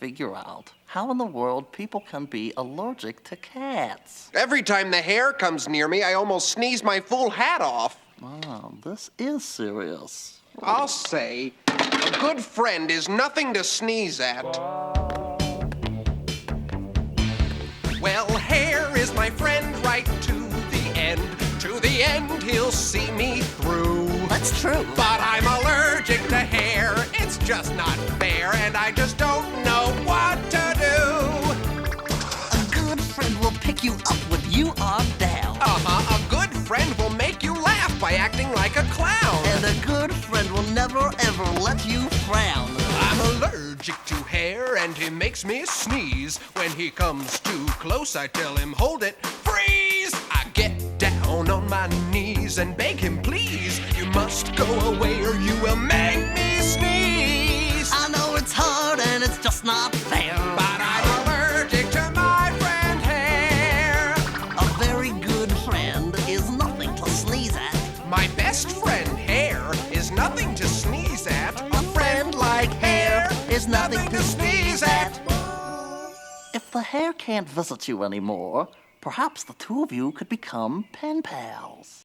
figure out how in the world people can be allergic to cats. Every time the hair comes near me, I almost sneeze my full hat off. Oh, this is serious. I'll say, a good friend is nothing to sneeze at. Well, hair is my friend right to the end. To the end, he'll see me through. That's true. But I'm allergic to hair. It's just not fair, and I just don't know what to do. A good friend will pick you up when you are down. A good friend will make you laugh by acting like a clown. And a good friend will never ever let you frown. I'm allergic to hair, and he makes me sneeze. When he comes too close, I tell him, hold it, freeze! I get down on my knees and beg him, please, you must go away or you will make me sneeze. I know it's hard and it's just not fair, But I'm allergic to my friend hair. a very good friend is nothing to sneeze at. My best friend hair is nothing to sneeze at. A friend like hair is nothing to sneeze at. If the hair can't visit you anymore, perhaps the two of you could become pen pals.